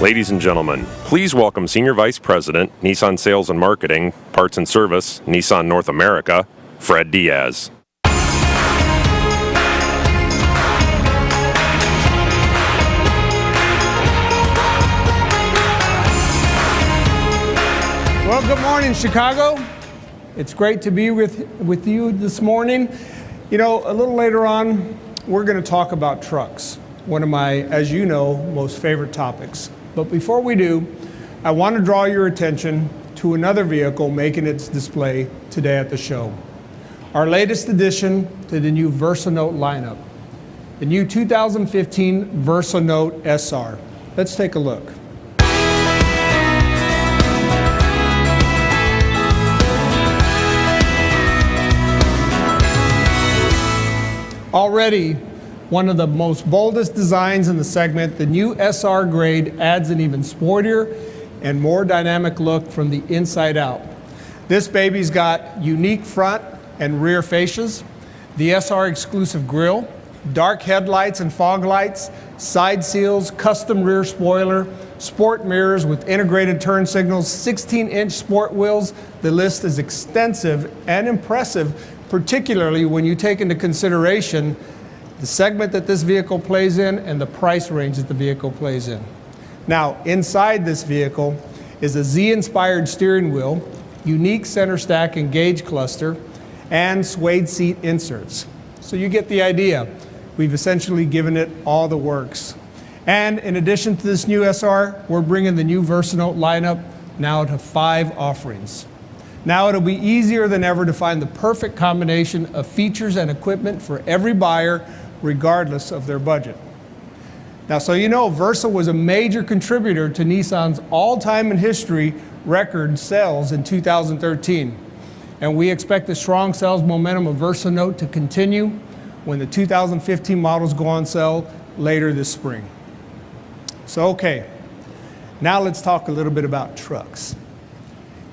Ladies and gentlemen, please welcome Senior Vice President, Nissan Sales and Marketing, Parts and Service, Nissan North America, Fred Diaz. Well, good morning, Chicago. It's great to be with you this morning. You know, a little later on, we're going to talk about trucks, one of my, as you know, most favorite topics. But before we do, I want to draw your attention to another vehicle making its display today at the show. Our latest addition to the new VersaNote lineup, the new 2015 VersaNote SR. Let's take a look. Already, one of the most boldest designs in the segment, the new SR grade adds an even sportier and more dynamic look from the inside out. This baby's got unique front and rear fascias, the SR exclusive grille, dark headlights and fog lights, side seals, custom rear spoiler, sport mirrors with integrated turn signals, 16-inch sport wheels. The list is extensive and impressive, particularly when you take into consideration the segment that this vehicle plays in and the price range that the vehicle plays in. Now, inside this vehicle is a Z-inspired steering wheel, unique center stack and gauge cluster, and suede seat inserts. So you get the idea. We've essentially given it all the works. And in addition to this new SR, we're bringing the new VersaNote lineup now to 5 offerings. Now it'll be easier than ever to find the perfect combination of features and equipment for every buyer, regardless of their budget. Now, so you know, Versa was a major contributor to Nissan's all-time in history record sales in 2013. And we expect the strong sales momentum of VersaNote to continue when the 2015 models go on sale later this spring. So, okay, now let's talk a little bit about trucks.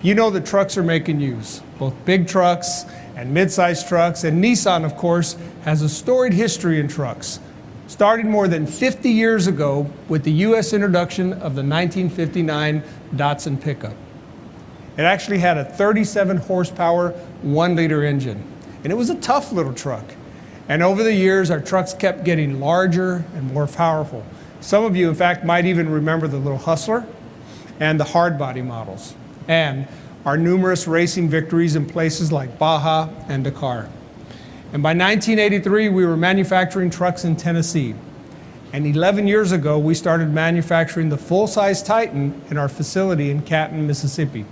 You know that trucks are making news, both big trucks and mid-sized trucks, and Nissan, of course, has a storied history in trucks, starting more than 50 years ago with the U.S. introduction of the 1959 Datsun pickup. It actually had a 37 horsepower, 1-liter engine, and it was a tough little truck. And over the years, our trucks kept getting larger and more powerful. Some of you, in fact, might even remember the little Hustler and the hard-body models, and our numerous racing victories in places like Baja and Dakar. And by 1983, we were manufacturing trucks in Tennessee. And 11 years ago, we started manufacturing the full-size Titan in our facility in Canton, Mississippi.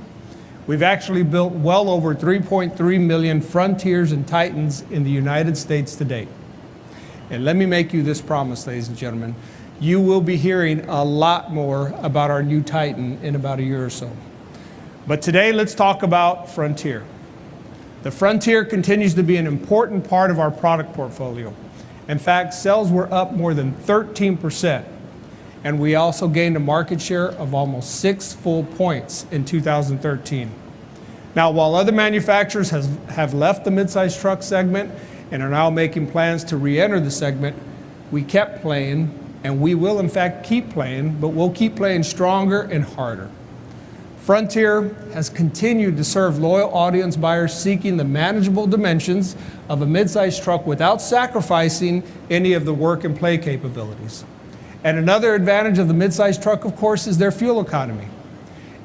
We've actually built well over 3.3 million Frontiers and Titans in the United States to date. And let me make you this promise, ladies and gentlemen. You will be hearing a lot more about our new Titan in about a year or so. But today, let's talk about Frontier. The Frontier continues to be an important part of our product portfolio. In fact, sales were up more than 13%, and we also gained a market share of almost 6 full points in 2013. Now, while other manufacturers have left the midsize truck segment and are now making plans to re-enter the segment, we kept playing, and we will in fact keep playing, but we'll keep playing stronger and harder. Frontier has continued to serve loyal audience buyers seeking the manageable dimensions of a midsize truck without sacrificing any of the work and play capabilities. And another advantage of the midsize truck, of course, is their fuel economy.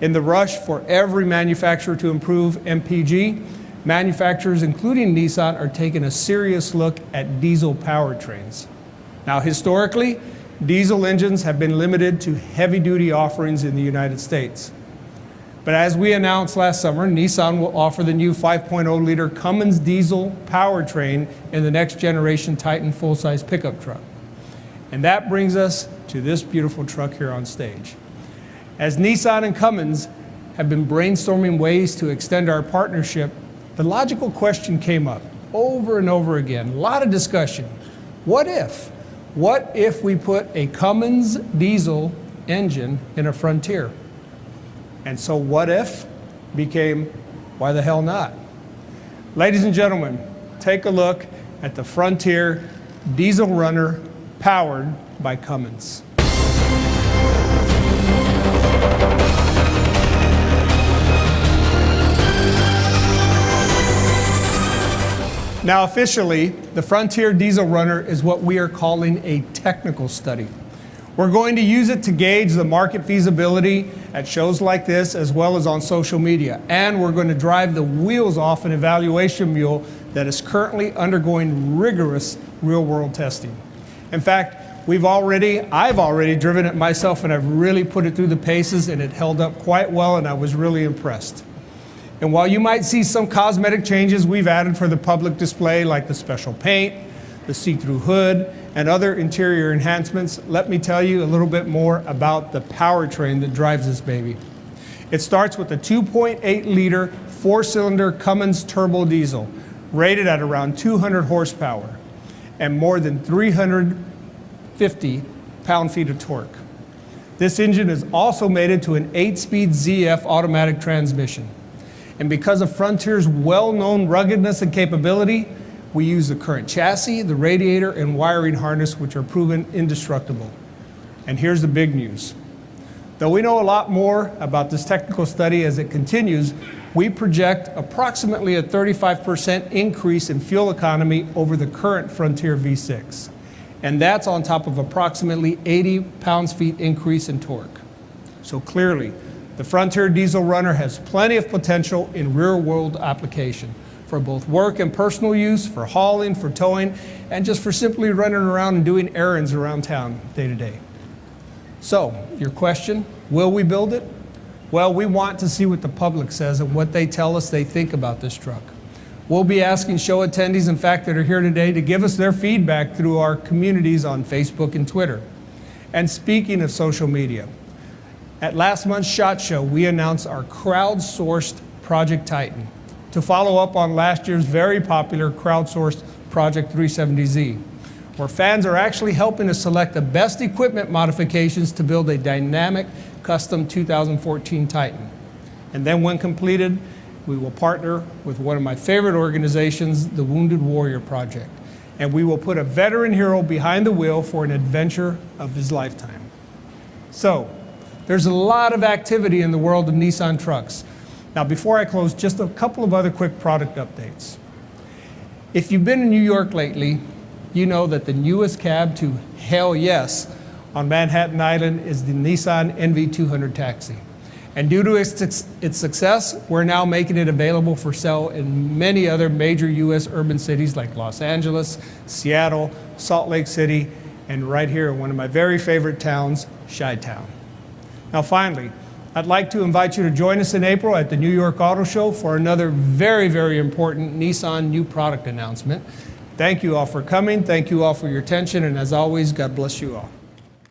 In the rush for every manufacturer to improve MPG, manufacturers, including Nissan, are taking a serious look at diesel powertrains. Now, historically, diesel engines have been limited to heavy-duty offerings in the United States. But as we announced last summer, Nissan will offer the new 5.0-liter Cummins diesel powertrain in the next generation Titan full-size pickup truck. And that brings us to this beautiful truck here on stage. As Nissan and Cummins have been brainstorming ways to extend our partnership, the logical question came up over and over again, a lot of discussion. What if? What if we put a Cummins diesel engine in a Frontier? And so what if became why the hell not? Ladies and gentlemen, take a look at the Frontier diesel runner powered by Cummins. Now officially, the Frontier Diesel Runner is what we are calling a technical study. We're going to use it to gauge the market feasibility at shows like this as well as on social media. And we're going to drive the wheels off an evaluation mule that is currently undergoing rigorous real-world testing. In fact, I've already driven it myself, and I've really put it through the paces, and it held up quite well, and I was really impressed. And while you might see some cosmetic changes we've added for the public display, like the special paint, the see-through hood, and other interior enhancements, let me tell you a little bit more about the powertrain that drives this baby. It starts with a 2.8-liter four-cylinder Cummins turbo diesel, rated at around 200 horsepower, and more than 350 pound-feet of torque. This engine is also mated to an 8-speed ZF automatic transmission. And because of Frontier's well-known ruggedness and capability, we use the current chassis, the radiator, and wiring harness, which are proven indestructible. And here's the big news. Though we know a lot more about this technical study as it continues, we project approximately a 35% increase in fuel economy over the current Frontier V6. And that's on top of approximately 80 pounds-feet increase in torque. So clearly, the Frontier Diesel Runner has plenty of potential in real-world application for both work and personal use, for hauling, for towing, and just for simply running around and doing errands around town day to day. So, your question, will we build it? Well, we want to see what the public says and what they tell us they think about this truck. We'll be asking show attendees, in fact, that are here today to give us their feedback through our communities on Facebook and Twitter. And speaking of social media, at last month's SHOT Show, we announced our crowdsourced Project Titan to follow up on last year's very popular crowdsourced Project 370Z, where fans are actually helping us select the best equipment modifications to build a dynamic custom 2014 Titan. And then when completed, we will partner with one of my favorite organizations, the Wounded Warrior Project, and we will put a veteran hero behind the wheel for an adventure of his lifetime. So, there's a lot of activity in the world of Nissan trucks. Now, before I close, just a couple of other quick product updates. If you've been in New York lately, you know that the newest cab to hell yes on Manhattan Island is the Nissan NV200 Taxi. And due to its success, we're now making it available for sale in many other major U.S. urban cities like Los Angeles, Seattle, Salt Lake City, and right here in one of my very favorite towns, Chi-Town. Now finally, I'd like to invite you to join us in April at the New York Auto Show for another very, very important Nissan new product announcement. Thank you all for coming. Thank you all for your attention. And as always, God bless you all.